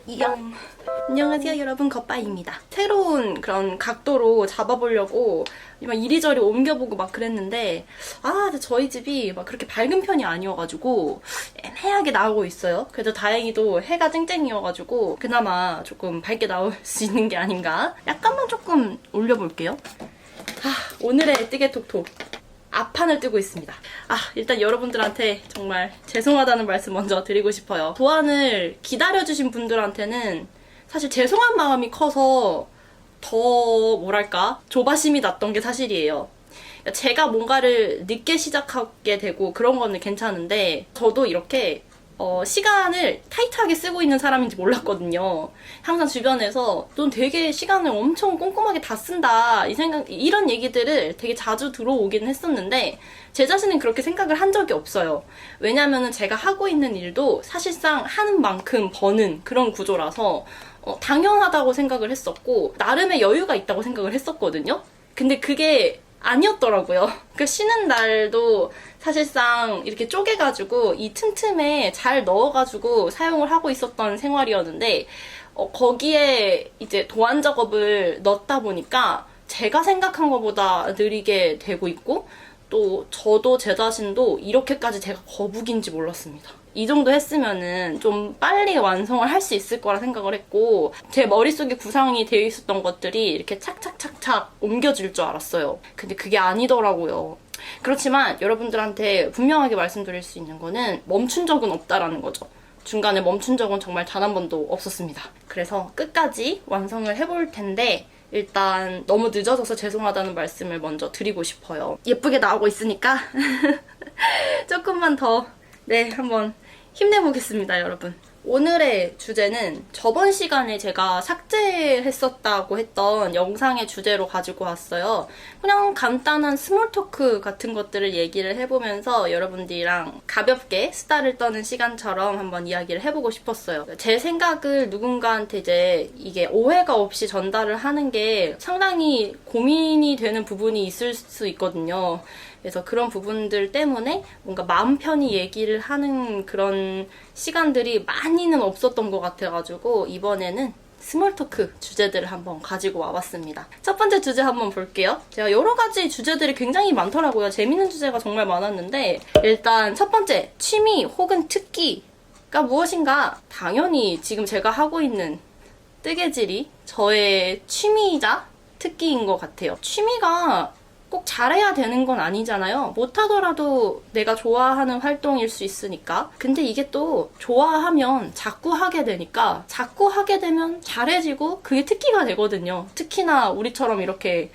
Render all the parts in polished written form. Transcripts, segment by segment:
이영. 안녕하세요 여러분, 겉바입니다. 새로운 그런 각도로 잡아보려고 막 이리저리 옮겨보고 막 그랬는데 근데 저희 집이 막 그렇게 밝은 편이 아니어가지고 애매하게 나오고 있어요. 그래도 다행히도 해가 쨍쨍이어가지고 그나마 조금 밝게 나올 수 있는 게 아닌가. 약간만 조금 올려볼게요. 오늘의 뜨개톡톡 앞판을 뜨고 있습니다. 일단 여러분들한테 정말 죄송하다는 말씀 먼저 드리고 싶어요. 도안을 기다려주신 분들한테는 사실 죄송한 마음이 커서 더 뭐랄까 조바심이 났던 게 사실이에요. 제가 뭔가를 늦게 시작하게 되고 그런 거는 괜찮은데 저도 이렇게 시간을 타이트하게 쓰고 있는 사람인지 몰랐거든요. 항상 주변에서 넌 되게 시간을 엄청 꼼꼼하게 다 쓴다 이런 얘기들을 되게 자주 들어오긴 했었는데 제 자신은 그렇게 생각을 한 적이 없어요. 왜냐면은 제가 하고 있는 일도 사실상 하는 만큼 버는 그런 구조라서 당연하다고 생각을 했었고 나름의 여유가 있다고 생각을 했었거든요. 근데 그게 아니었더라고요. 그 쉬는 날도 사실상 이렇게 쪼개가지고 이 틈틈에 잘 넣어가지고 사용을 하고 있었던 생활이었는데 거기에 이제 도안 작업을 넣다 보니까 제가 생각한 것보다 느리게 되고 있고 또 저도 제 자신도 이렇게까지 제가 거북인지 몰랐습니다. 이 정도 했으면은 좀 빨리 완성을 할 수 있을 거라 생각을 했고 제 머릿속에 구상이 되어 있었던 것들이 이렇게 착착착착 옮겨질 줄 알았어요. 근데 그게 아니더라고요. 그렇지만 여러분들한테 분명하게 말씀드릴 수 있는 거는 멈춘 적은 없다라는 거죠. 중간에 멈춘 적은 정말 단 한 번도 없었습니다. 그래서 끝까지 완성을 해볼 텐데 일단 너무 늦어져서 죄송하다는 말씀을 먼저 드리고 싶어요. 예쁘게 나오고 있으니까 조금만 더 한번 힘내보겠습니다, 여러분. 오늘의 주제는 저번 시간에 제가 삭제했었다고 했던 영상의 주제로 가지고 왔어요. 그냥 간단한 스몰 토크 같은 것들을 얘기를 해보면서 여러분들이랑 가볍게 수다를 떠는 시간처럼 한번 이야기를 해보고 싶었어요. 제 생각을 누군가한테 이제 이게 오해가 없이 전달을 하는 게 상당히 고민이 되는 부분이 있을 수 있거든요. 그래서 그런 부분들 때문에 뭔가 마음 편히 얘기를 하는 그런 시간들이 많이는 없었던 것 같아가지고 이번에는 스몰 토크 주제들을 한번 가지고 와봤습니다. 첫 번째 주제 한번 볼게요. 제가 여러 가지 주제들이 굉장히 많더라고요. 재밌는 주제가 정말 많았는데 일단 첫 번째, 취미 혹은 특기가 무엇인가? 당연히 지금 제가 하고 있는 뜨개질이 저의 취미이자 특기인 것 같아요. 취미가 꼭 잘해야 되는 건 아니잖아요. 못하더라도 내가 좋아하는 활동일 수 있으니까. 근데 이게 또 좋아하면 자꾸 하게 되니까 자꾸 하게 되면 잘해지고 그게 특기가 되거든요. 특히나 우리처럼 이렇게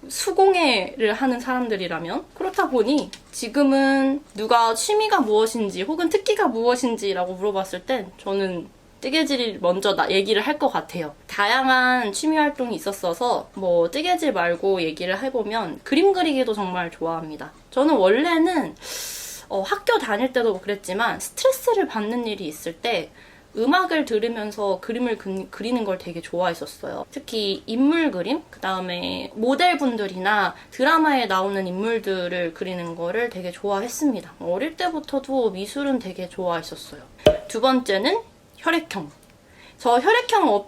수공예를 하는 사람들이라면. 그렇다 보니 지금은 누가 취미가 무엇인지 혹은 특기가 무엇인지라고 물어봤을 땐 저는 뜨개질이 먼저 얘기를 할 것 같아요. 다양한 취미 활동이 있었어서 뭐 뜨개질 말고 얘기를 해보면 그림 그리기도 정말 좋아합니다. 저는 원래는 학교 다닐 때도 그랬지만 스트레스를 받는 일이 있을 때 음악을 들으면서 그림을 그리는 걸 되게 좋아했었어요. 특히 인물 그림, 그 다음에 모델분들이나 드라마에 나오는 인물들을 그리는 거를 되게 좋아했습니다. 어릴 때부터도 미술은 되게 좋아했었어요. 두 번째는 혈액형. 저 혈액형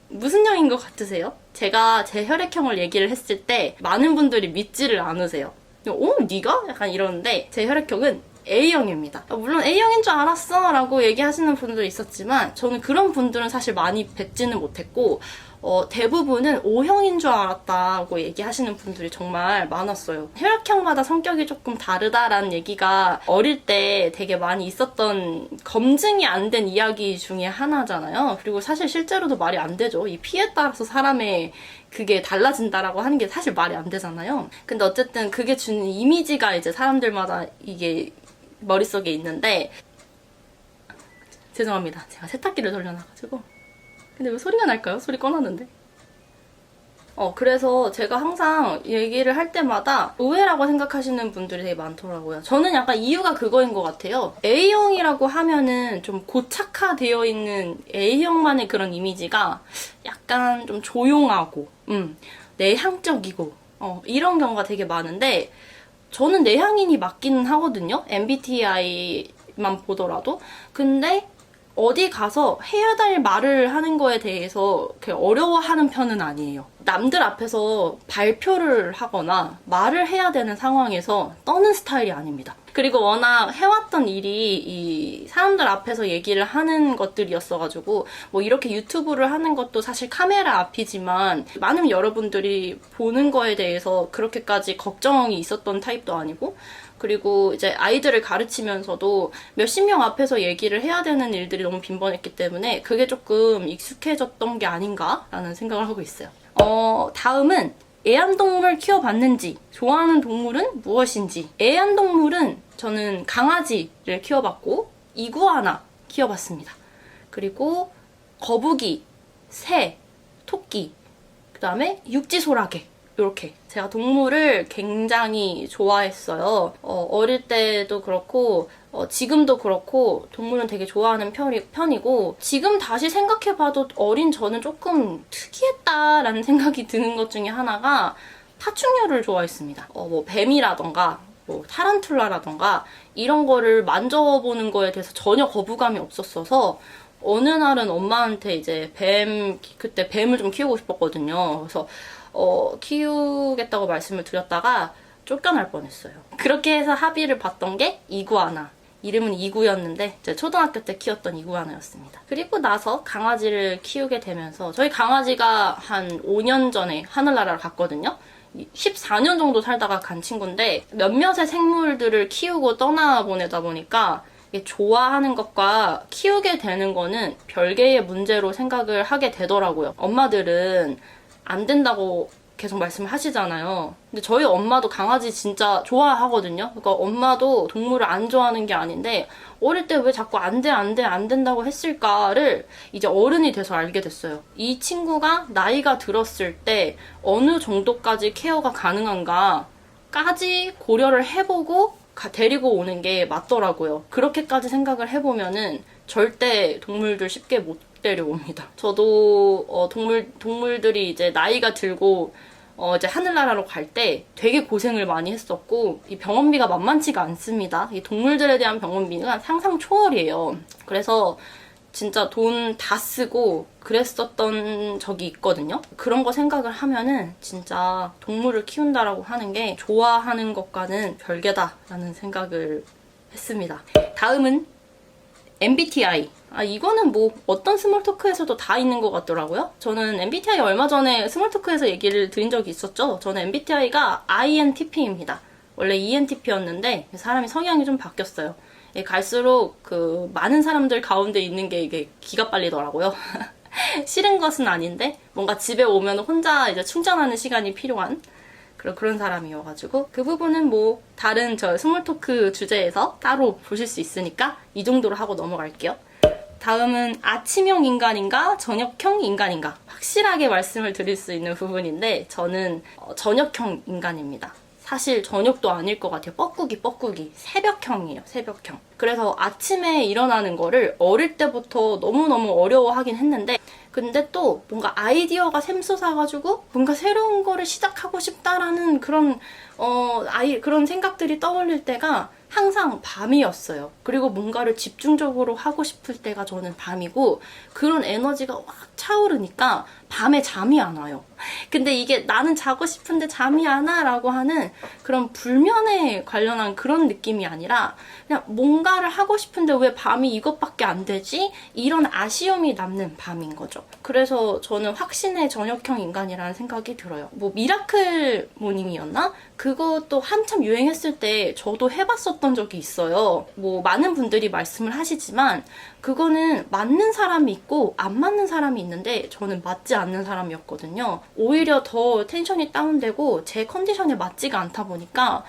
무슨 형인 것 같으세요? 제가 제 혈액형을 얘기를 했을 때 많은 분들이 믿지를 않으세요. 네가? 약간 이러는데 제 혈액형은 A형입니다. 물론 A형인 줄 알았어 라고 얘기하시는 분들이 있었지만 저는 그런 분들은 사실 많이 뵙지는 못했고 대부분은 O형인 줄 알았다고 얘기하시는 분들이 정말 많았어요. 혈액형마다 성격이 조금 다르다라는 얘기가 어릴 때 되게 많이 있었던 검증이 안 된 이야기 중에 하나잖아요. 그리고 사실 실제로도 말이 안 되죠. 이 피에 따라서 사람의 그게 달라진다라고 하는 게 사실 말이 안 되잖아요. 근데 어쨌든 그게 주는 이미지가 이제 사람들마다 이게 머릿속에 있는데 죄송합니다. 제가 세탁기를 돌려놔가지고. 근데 왜 소리가 날까요? 소리 꺼놨는데. 그래서 제가 항상 얘기를 할 때마다 오해라고 생각하시는 분들이 되게 많더라고요. 저는 약간 이유가 그거인 것 같아요. A형이라고 하면은 좀 고착화되어 있는 A형만의 그런 이미지가 약간 좀 조용하고, 내향적이고, 이런 경우가 되게 많은데, 저는 내향인이 맞기는 하거든요. MBTI만 보더라도. 근데 어디 가서 해야 될 말을 하는 거에 대해서 이렇게 어려워하는 편은 아니에요. 남들 앞에서 발표를 하거나 말을 해야 되는 상황에서 떠는 스타일이 아닙니다. 그리고 워낙 해왔던 일이 이 사람들 앞에서 얘기를 하는 것들이었어가지고 뭐 이렇게 유튜브를 하는 것도 사실 카메라 앞이지만 많은 여러분들이 보는 거에 대해서 그렇게까지 걱정이 있었던 타입도 아니고, 그리고 이제 아이들을 가르치면서도 몇십 명 앞에서 얘기를 해야 되는 일들이 너무 빈번했기 때문에 그게 조금 익숙해졌던 게 아닌가라는 생각을 하고 있어요. 다음은 애완동물 키워봤는지, 좋아하는 동물은 무엇인지. 애완동물은 저는 강아지를 키워봤고 이구아나 키워봤습니다. 그리고 거북이, 새, 토끼, 그 다음에 육지소라게, 이렇게 제가 동물을 굉장히 좋아했어요. 어릴 때도 그렇고 지금도 그렇고 동물은 되게 좋아하는 편이고, 지금 다시 생각해봐도 어린 저는 조금 특이했다라는 생각이 드는 것 중에 하나가 파충류를 좋아했습니다. 뭐 뱀이라던가 뭐 타란툴라라던가 이런 거를 만져보는 거에 대해서 전혀 거부감이 없었어서 어느 날은 엄마한테 이제 그때 뱀을 좀 키우고 싶었거든요. 그래서 키우겠다고 말씀을 드렸다가 쫓겨날 뻔했어요. 그렇게 해서 합의를 봤던 게 이구아나. 이름은 이구였는데 제 초등학교 때 키웠던 이구아나였습니다. 그리고 나서 강아지를 키우게 되면서, 저희 강아지가 한 5년 전에 하늘나라를 갔거든요. 14년 정도 살다가 간 친구인데 몇몇의 생물들을 키우고 떠나보내다 보니까 좋아하는 것과 키우게 되는 거는 별개의 문제로 생각을 하게 되더라고요. 엄마들은 안 된다고 계속 말씀을 하시잖아요. 근데 저희 엄마도 강아지 진짜 좋아하거든요. 그러니까 엄마도 동물을 안 좋아하는 게 아닌데 어릴 때 왜 자꾸 안 된다고 했을까를 이제 어른이 돼서 알게 됐어요. 이 친구가 나이가 들었을 때 어느 정도까지 케어가 가능한가까지 고려를 해보고 데리고 오는 게 맞더라고요. 그렇게까지 생각을 해보면은 절대 동물들 쉽게 못 데려옵니다. 저도 동물들이 이제 나이가 들고 이제 하늘나라로 갈 때 되게 고생을 많이 했었고, 이 병원비가 만만치가 않습니다. 이 동물들에 대한 병원비가 상상 초월이에요. 그래서 진짜 돈 다 쓰고 그랬었던 적이 있거든요. 그런 거 생각을 하면은 진짜 동물을 키운다라고 하는 게 좋아하는 것과는 별개다라는 생각을 했습니다. 다음은 MBTI. 이거는 뭐 어떤 스몰토크에서도 다 있는 것 같더라고요. 저는 MBTI 얼마 전에 스몰토크에서 얘기를 드린 적이 있었죠. 저는 MBTI가 INTP입니다. 원래 ENTP였는데 사람이 성향이 좀 바뀌었어요. 갈수록 그 많은 사람들 가운데 있는 게 이게 기가 빨리더라고요. 싫은 것은 아닌데 뭔가 집에 오면 혼자 이제 충전하는 시간이 필요한 그런 사람이어가지고, 그 부분은 뭐 다른 저 스몰토크 주제에서 따로 보실 수 있으니까 이 정도로 하고 넘어갈게요. 다음은 아침형 인간인가 저녁형 인간인가, 확실하게 말씀을 드릴 수 있는 부분인데 저는 저녁형 인간입니다. 사실 저녁도 아닐 것 같아요. 뻐꾸기. 새벽형이에요, 새벽형. 그래서 아침에 일어나는 거를 어릴 때부터 너무너무 어려워하긴 했는데, 근데 또 뭔가 아이디어가 샘솟아가지고 뭔가 새로운 거를 시작하고 싶다라는 그런 그런 생각들이 떠올릴 때가 항상 밤이었어요. 그리고 뭔가를 집중적으로 하고 싶을 때가 저는 밤이고, 그런 에너지가 확 차오르니까 밤에 잠이 안 와요. 근데 이게 나는 자고 싶은데 잠이 안 와라고 하는 그런 불면에 관련한 그런 느낌이 아니라 그냥 뭔가를 하고 싶은데 왜 밤이 이것밖에 안 되지? 이런 아쉬움이 남는 밤인 거죠. 그래서 저는 확신의 저녁형 인간이라는 생각이 들어요. 뭐 미라클 모닝이었나? 그것도 한참 유행했을 때 저도 해봤었던 적이 있어요. 뭐 많은 분들이 말씀을 하시지만 그거는 맞는 사람이 있고 안 맞는 사람이 있는데 저는 맞지 않는 사람이었거든요. 오히려 더 텐션이 다운되고 제 컨디션에 맞지가 않다 보니까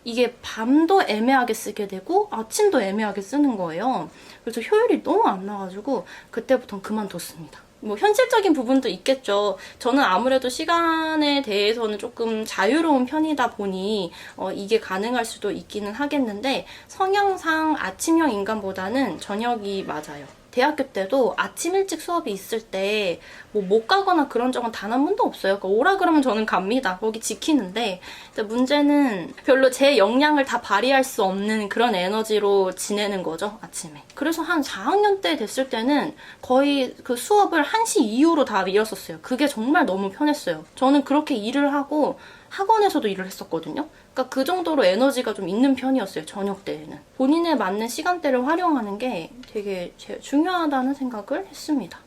이게 밤도 애매하게 쓰게 되고 아침도 애매하게 쓰는 거예요. 그래서 효율이 너무 안 나가지고 그때부터는 그만뒀습니다. 뭐 현실적인 부분도 있겠죠. 저는 아무래도 시간에 대해서는 조금 자유로운 편이다 보니 이게 가능할 수도 있기는 하겠는데, 성향상 아침형 인간보다는 저녁이 맞아요. 대학교 때도 아침 일찍 수업이 있을 때 뭐 못 가거나 그런 적은 단 한 번도 없어요. 그러니까 오라 그러면 저는 갑니다. 거기 지키는데 문제는 별로 제 역량을 다 발휘할 수 없는 그런 에너지로 지내는 거죠, 아침에. 그래서 한 4학년 때 됐을 때는 거의 그 수업을 1시 이후로 다 미뤘었어요. 그게 정말 너무 편했어요. 저는 그렇게 일을 하고 학원에서도 일을 했었거든요. 그러니까 그 정도로 에너지가 좀 있는 편이었어요, 저녁 때에는. 본인에 맞는 시간대를 활용하는 게 되게 중요하다는 생각을 했습니다.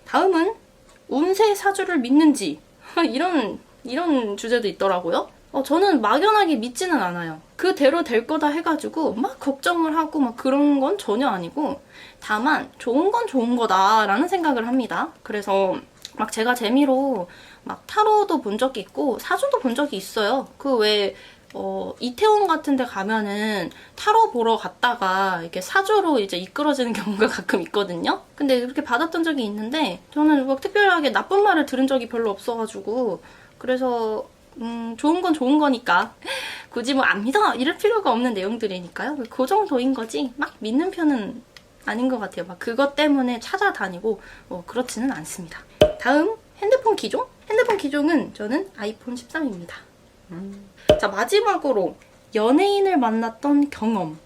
다음은 운세 사주를 믿는지 이런 주제도 있더라고요. 저는 막연하게 믿지는 않아요. 그대로 될 거다 해가지고 막 걱정을 하고 막 그런 건 전혀 아니고, 다만 좋은 건 좋은 거다라는 생각을 합니다. 그래서 막 제가 재미로 막 타로도 본 적이 있고 사주도 본 적이 있어요. 그 왜 이태원 같은 데 가면은 타로 보러 갔다가 이렇게 사주로 이제 이끌어지는 경우가 가끔 있거든요. 근데 그렇게 받았던 적이 있는데 저는 막 특별하게 나쁜 말을 들은 적이 별로 없어가지고, 그래서 좋은 건 좋은 거니까 굳이 뭐 안 믿어 이럴 필요가 없는 내용들이니까요. 그 정도인 거지 막 믿는 편은 아닌 것 같아요. 막 그것 때문에 찾아다니고 그렇지는 않습니다. 다음 핸드폰 기종? 핸드폰 기종은 저는 아이폰 13입니다. 자, 마지막으로 연예인을 만났던 경험.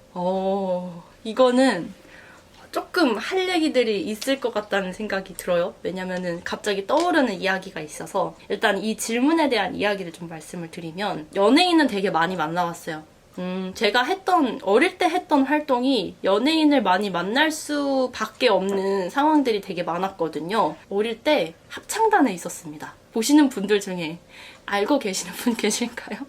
이거는 조금 할 얘기들이 있을 것 같다는 생각이 들어요. 왜냐면은 갑자기 떠오르는 이야기가 있어서 일단 이 질문에 대한 이야기를 좀 말씀을 드리면, 연예인은 되게 많이 만나봤어요. 제가 어릴 때 했던 활동이 연예인을 많이 만날 수밖에 없는 상황들이 되게 많았거든요. 어릴 때 합창단에 있었습니다. 보시는 분들 중에 알고 계시는 분 계실까요?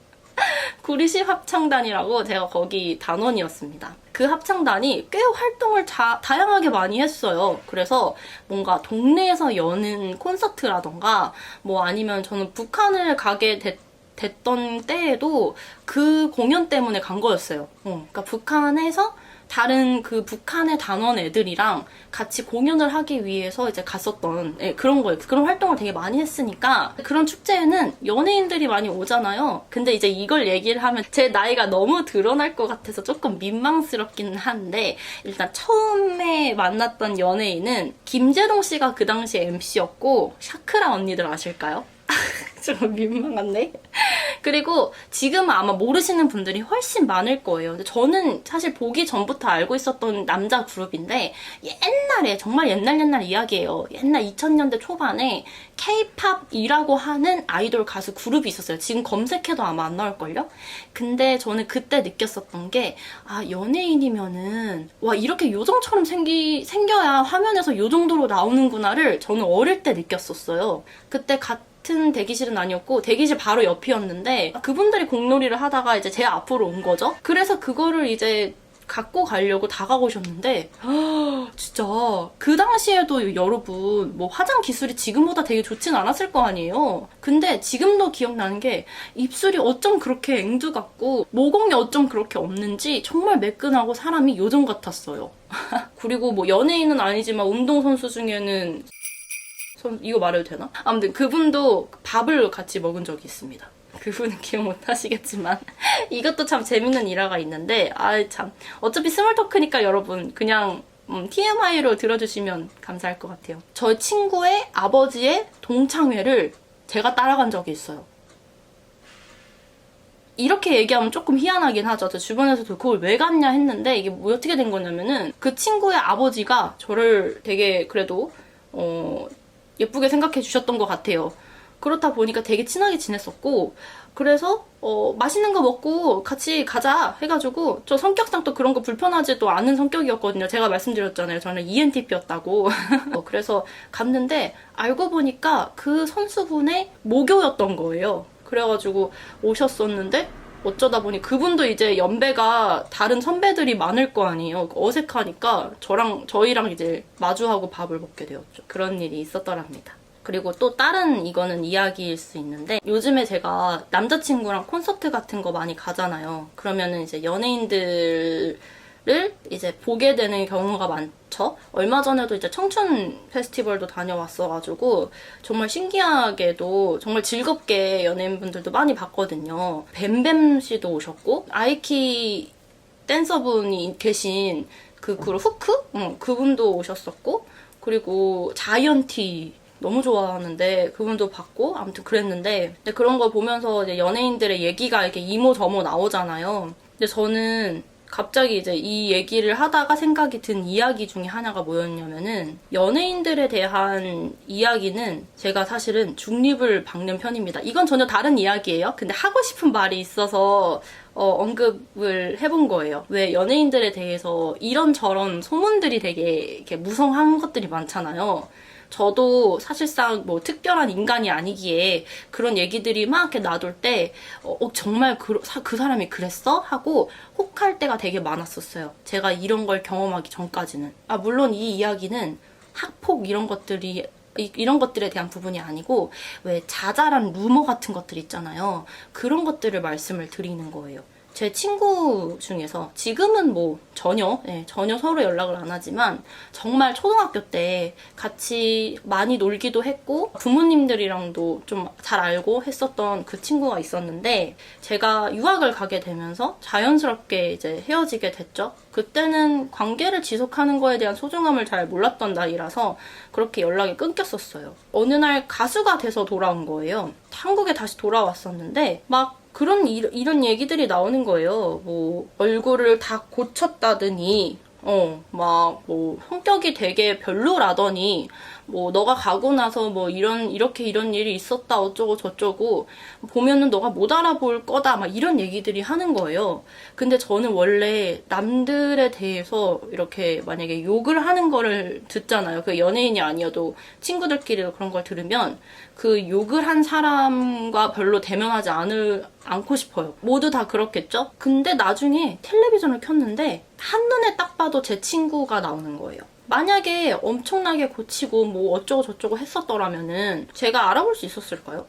구리시 합창단이라고, 제가 거기 단원이었습니다. 그 합창단이 꽤 활동을 다양하게 많이 했어요. 그래서 뭔가 동네에서 여는 콘서트라던가 뭐 아니면 저는 북한을 가게 됐던 때에도 그 공연 때문에 간 거였어요. 그러니까 북한에서 다른 그 북한의 단원 애들이랑 같이 공연을 하기 위해서 이제 갔었던 그런 거예요. 그런 활동을 되게 많이 했으니까 그런 축제에는 연예인들이 많이 오잖아요. 근데 이제 이걸 얘기를 하면 제 나이가 너무 드러날 것 같아서 조금 민망스럽긴 한데, 일단 처음에 만났던 연예인은 김재동 씨가 그 당시 MC였고, 샤크라 언니들 아실까요? 좀 민망한데? 그리고 지금은 아마 모르시는 분들이 훨씬 많을 거예요. 근데 저는 사실 보기 전부터 알고 있었던 남자 그룹인데, 옛날에, 정말 옛날 이야기예요. 옛날 2000년대 초반에 K-팝이라고 하는 아이돌 가수 그룹이 있었어요. 지금 검색해도 아마 안 나올걸요? 근데 저는 그때 느꼈었던 게, 연예인이면은 와, 이렇게 요정처럼 생겨야 화면에서 요 정도로 나오는구나를 저는 어릴 때 느꼈었어요. 그때 같은 대기실은 아니었고 대기실 바로 옆이었는데, 그분들이 공놀이를 하다가 이제 제 앞으로 온 거죠. 그래서 그거를 이제 갖고 가려고 다가오셨는데, 진짜 그 당시에도 여러분 뭐 화장 기술이 지금보다 되게 좋진 않았을 거 아니에요. 근데 지금도 기억나는 게, 입술이 어쩜 그렇게 앵두 같고 모공이 어쩜 그렇게 없는지 정말 매끈하고 사람이 요정 같았어요. 그리고 뭐 연예인은 아니지만 운동선수 중에는 이거 말해도 되나? 아무튼 그분도 밥을 같이 먹은 적이 있습니다. 그분은 기억 못 하시겠지만 이것도 참 재밌는 일화가 있는데, 참 어차피 스몰 토크니까 여러분 그냥 TMI로 들어주시면 감사할 것 같아요. 저 친구의 아버지의 동창회를 제가 따라간 적이 있어요. 이렇게 얘기하면 조금 희한하긴 하죠. 저 주변에서도 그걸 왜 갔냐 했는데, 이게 뭐 어떻게 된 거냐면은 그 친구의 아버지가 저를 되게 그래도 예쁘게 생각해 주셨던 것 같아요. 그렇다 보니까 되게 친하게 지냈었고, 그래서 맛있는 거 먹고 같이 가자 해가지고, 저 성격상 또 그런 거 불편하지도 않은 성격이었거든요. 제가 말씀드렸잖아요. 저는 ENTP였다고. 그래서 갔는데 알고 보니까 그 선수분의 모교였던 거예요. 그래가지고 오셨었는데, 어쩌다 보니 그분도 이제 연배가 다른 선배들이 많을 거 아니에요. 어색하니까 저희랑 이제 마주하고 밥을 먹게 되었죠. 그런 일이 있었더랍니다. 그리고 또 다른 이거는 이야기일 수 있는데, 요즘에 제가 남자친구랑 콘서트 같은 거 많이 가잖아요. 그러면은 이제 연예인들을 이제 보게 되는 경우가 많죠. 얼마 전에도 이제 청춘 페스티벌도 다녀왔어가지고 정말 신기하게도 정말 즐겁게 연예인분들도 많이 봤거든요. 뱀뱀 씨도 오셨고, 아이키 댄서분이 계신 그 그룹 후크? 그분도 오셨었고, 그리고 자이언티 너무 좋아하는데 그분도 봤고, 아무튼 그랬는데, 근데 그런 걸 보면서 이제 연예인들의 얘기가 이렇게 이모저모 나오잖아요. 근데 저는 갑자기 이제 이 얘기를 하다가 생각이 든 이야기 중에 하나가 뭐였냐면은, 연예인들에 대한 이야기는 제가 사실은 중립을 박는 편입니다. 이건 전혀 다른 이야기예요. 근데 하고 싶은 말이 있어서 언급을 해본 거예요. 왜 연예인들에 대해서 이런저런 소문들이 되게 이렇게 무성한 것들이 많잖아요. 저도 사실상 뭐 특별한 인간이 아니기에 그런 얘기들이 막 이렇게 놔둘 때, 정말 그 사람이 그랬어? 하고 혹할 때가 되게 많았었어요. 제가 이런 걸 경험하기 전까지는. 물론 이 이야기는 학폭 이런 것들에 대한 부분이 아니고, 왜 자잘한 루머 같은 것들 있잖아요. 그런 것들을 말씀을 드리는 거예요. 제 친구 중에서 지금은 뭐 전혀 서로 연락을 안 하지만, 정말 초등학교 때 같이 많이 놀기도 했고 부모님들이랑도 좀 잘 알고 했었던 그 친구가 있었는데, 제가 유학을 가게 되면서 자연스럽게 이제 헤어지게 됐죠. 그때는 관계를 지속하는 거에 대한 소중함을 잘 몰랐던 나이라서 그렇게 연락이 끊겼었어요. 어느 날 가수가 돼서 돌아온 거예요. 한국에 다시 돌아왔었는데 막 이런 얘기들이 나오는 거예요. 뭐 얼굴을 다 고쳤다더니 막 뭐 성격이 되게 별로라더니, 뭐 너가 가고 나서 뭐 이런 일이 있었다 어쩌고 저쩌고, 보면은 너가 못 알아볼 거다, 막 이런 얘기들이 하는 거예요. 근데 저는 원래 남들에 대해서 이렇게 만약에 욕을 하는 거를 듣잖아요. 그 연예인이 아니어도 친구들끼리 그런 걸 들으면 그 욕을 한 사람과 별로 대면하지 않고 싶어요. 모두 다 그렇겠죠? 근데 나중에 텔레비전을 켰는데 한눈에 딱 봐도 제 친구가 나오는 거예요. 만약에 엄청나게 고치고 뭐 어쩌고 저쩌고 했었더라면은 제가 알아볼 수 있었을까요?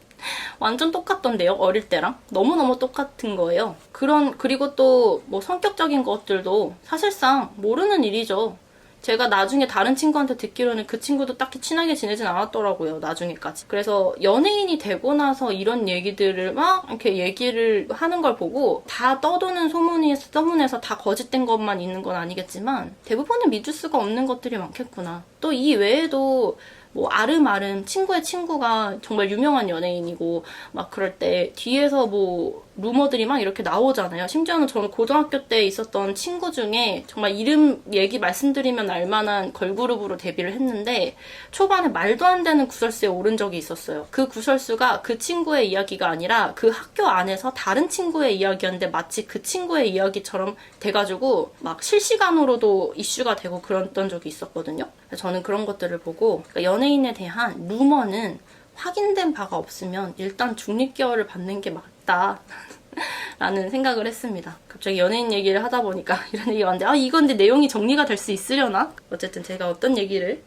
완전 똑같던데요, 어릴 때랑. 너무너무 똑같은 거예요. 그리고 또 뭐 성격적인 것들도 사실상 모르는 일이죠. 제가 나중에 다른 친구한테 듣기로는 그 친구도 딱히 친하게 지내진 않았더라고요, 나중에까지. 그래서 연예인이 되고 나서 이런 얘기들을 막 이렇게 얘기를 하는 걸 보고, 다 떠도는 소문에서 다 거짓된 것만 있는 건 아니겠지만 대부분은 믿을 수가 없는 것들이 많겠구나. 또 이 외에도 뭐 아름아름 친구의 친구가 정말 유명한 연예인이고 막 그럴 때 뒤에서 뭐 루머들이 막 이렇게 나오잖아요. 심지어는 저는 고등학교 때 있었던 친구 중에 정말 이름 얘기 말씀드리면 알만한 걸그룹으로 데뷔를 했는데, 초반에 말도 안 되는 구설수에 오른 적이 있었어요. 그 구설수가 그 친구의 이야기가 아니라 그 학교 안에서 다른 친구의 이야기였는데 마치 그 친구의 이야기처럼 돼가지고 막 실시간으로도 이슈가 되고 그랬던 적이 있었거든요. 그래서 저는 그런 것들을 보고, 그러니까 연예인에 대한 루머는 확인된 바가 없으면 일단 중립계열을 받는 게 맞다 라는 생각을 했습니다. 갑자기 연예인 얘기를 하다 보니까 이런 얘기가 왔는데, 이건데 내용이 정리가 될 수 있으려나? 어쨌든 제가 어떤 얘기를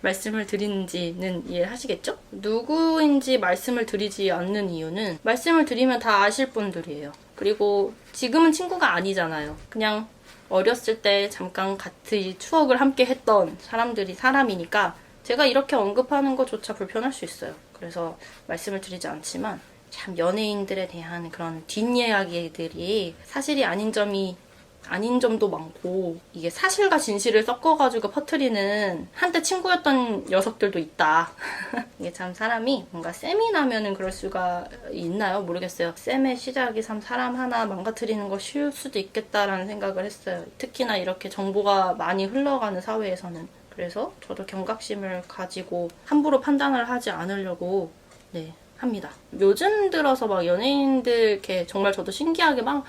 말씀을 드리는지는 이해하시겠죠? 누구인지 말씀을 드리지 않는 이유는, 말씀을 드리면 다 아실 분들이에요. 그리고 지금은 친구가 아니잖아요. 그냥 어렸을 때 잠깐 같이 추억을 함께 했던 사람이니까 제가 이렇게 언급하는 것조차 불편할 수 있어요. 그래서 말씀을 드리지 않지만, 참 연예인들에 대한 그런 뒷이야기들이 사실이 아닌 점도 많고, 이게 사실과 진실을 섞어가지고 퍼뜨리는 한때 친구였던 녀석들도 있다. 이게 참 사람이 뭔가 쌤이 나면은 그럴 수가 있나요? 모르겠어요. 쌤의 시작이 참 사람 하나 망가뜨리는 거 쉬울 수도 있겠다라는 생각을 했어요. 특히나 이렇게 정보가 많이 흘러가는 사회에서는. 그래서 저도 경각심을 가지고 함부로 판단을 하지 않으려고 합니다. 요즘 들어서 막 연예인들 이렇게 정말 저도 신기하게 막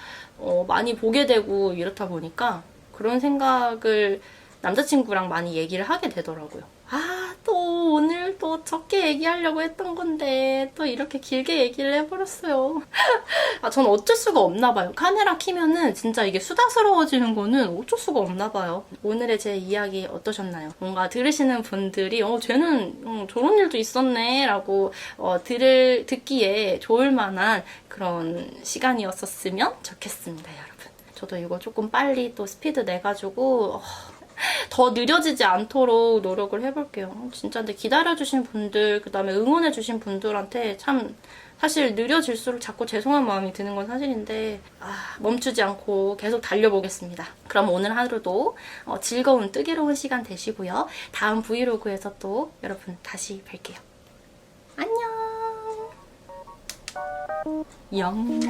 많이 보게 되고 이렇다 보니까 그런 생각을 남자친구랑 많이 얘기를 하게 되더라고요. 또 오늘 또 적게 얘기하려고 했던 건데 또 이렇게 길게 얘기를 해버렸어요. 전 어쩔 수가 없나 봐요. 카메라 키면은 진짜 이게 수다스러워지는 거는 어쩔 수가 없나 봐요. 오늘의 제 이야기 어떠셨나요? 뭔가 들으시는 분들이 쟤는 저런 일도 있었네 라고 듣기에 좋을 만한 그런 시간이었었으면 좋겠습니다, 여러분. 저도 이거 조금 빨리 또 스피드 내가지고 더 느려지지 않도록 노력을 해볼게요. 진짜 근데 기다려주신 분들, 그 다음에 응원해주신 분들한테 참 사실 느려질수록 자꾸 죄송한 마음이 드는 건 사실인데 멈추지 않고 계속 달려보겠습니다. 그럼 오늘 하루도 즐거운 뜻깊은 시간 되시고요. 다음 브이로그에서 또 여러분 다시 뵐게요. 안녕. 영.